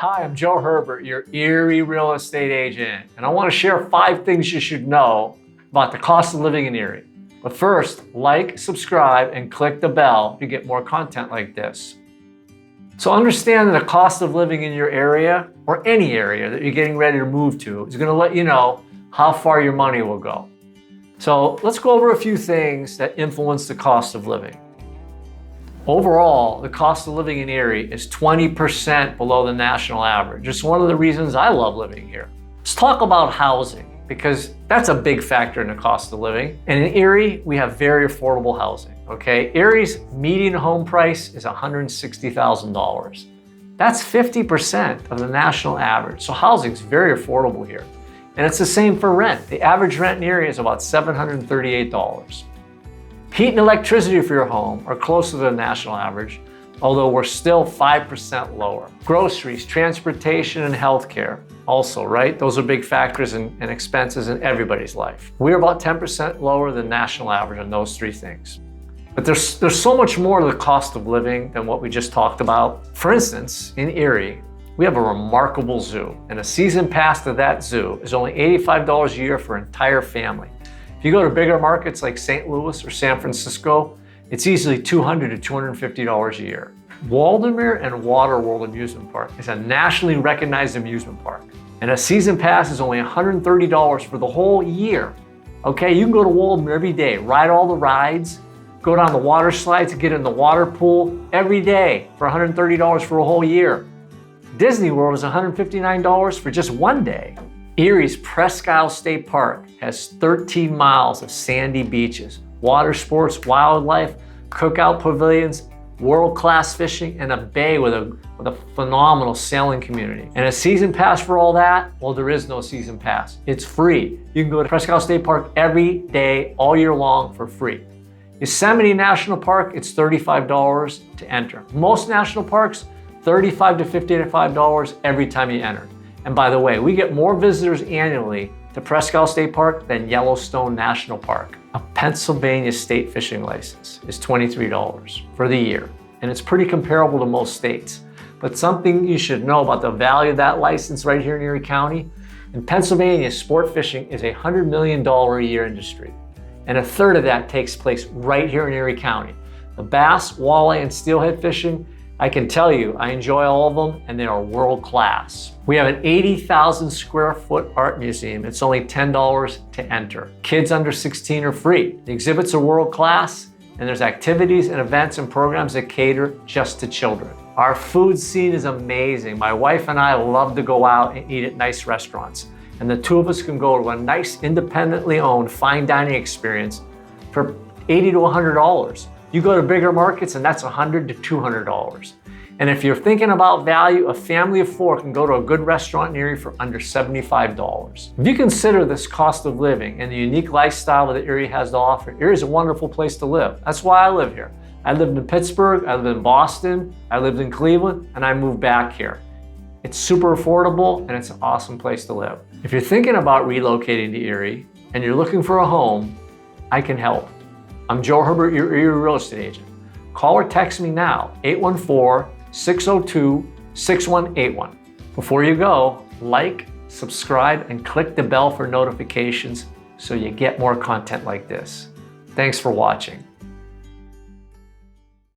Hi, I'm Joe Herbert, your Erie real estate agent, and I want to share 5 things you should know about the cost of living in Erie. But first, like, subscribe, and click the bell to get more content like this. So understand that the cost of living in your area, or any area that you're getting ready to move to, is going to let you know how far your money will go. So let's go over a few things that influence the cost of living. Overall, the cost of living in Erie is 20% below the national average. It's one of the reasons I love living here. Let's talk about housing, because that's a big factor in the cost of living. And in Erie, we have very affordable housing, okay? Erie's median home price is $160,000. That's 50% of the national average. So housing's very affordable here. And it's the same for rent. The average rent in Erie is about $738. Heat and electricity for your home are closer to the national average, although we're still 5% lower. Groceries, transportation, and healthcare also, right? Those are big factors and expenses in everybody's life. We're about 10% lower than national average on those 3 things. But there's so much more to the cost of living than what we just talked about. For instance, in Erie, we have a remarkable zoo, and a season pass to that zoo is only $85 a year for an entire family. If you go to bigger markets like St. Louis or San Francisco, it's easily $200 to $250 a year. Waldameer and Waterworld Amusement Park is a nationally recognized amusement park, and a season pass is only $130 for the whole year. Okay, you can go to Waldameer every day, ride all the rides, go down the water slides, get in the water pool every day for $130 for a whole year. Disney World is $159 for just one day. Erie's Presque Isle State Park has 13 miles of sandy beaches, water sports, wildlife, cookout pavilions, world-class fishing, and a bay with a phenomenal sailing community. And a season pass for all that? Well, there is no season pass. It's free. You can go to Presque Isle State Park every day, all year long for free. Yosemite National Park, it's $35 to enter. Most national parks, $35 to $55 every time you enter. And by the way, we get more visitors annually to Presque Isle State Park than Yellowstone National Park. A Pennsylvania state fishing license is $23 for the year, and it's pretty comparable to most states. But something you should know about the value of that license right here in Erie County, in Pennsylvania, sport fishing is a $100 million a year industry, and a third of that takes place right here in Erie County. The bass, walleye, and steelhead fishing, I can tell you, I enjoy all of them, and they are world class. We have an 80,000 square foot art museum. It's only $10 to enter. Kids under 16 are free. The exhibits are world class, and there's activities and events and programs that cater just to children. Our food scene is amazing. My wife and I love to go out and eat at nice restaurants, and the 2 of us can go to a nice independently owned fine dining experience for $80 to $100. You go to bigger markets and that's $100 to $200. And if you're thinking about value, a family of 4 can go to a good restaurant in Erie for under $75. If you consider this cost of living and the unique lifestyle that Erie has to offer, Erie is a wonderful place to live. That's why I live here. I lived in Pittsburgh, I lived in Boston, I lived in Cleveland, and I moved back here. It's super affordable and it's an awesome place to live. If you're thinking about relocating to Erie and you're looking for a home, I can help. I'm Joe Herbert, your Erie real estate agent. Call or text me now, 814-602-6181. Before you go, like, subscribe, and click the bell for notifications so you get more content like this. Thanks for watching.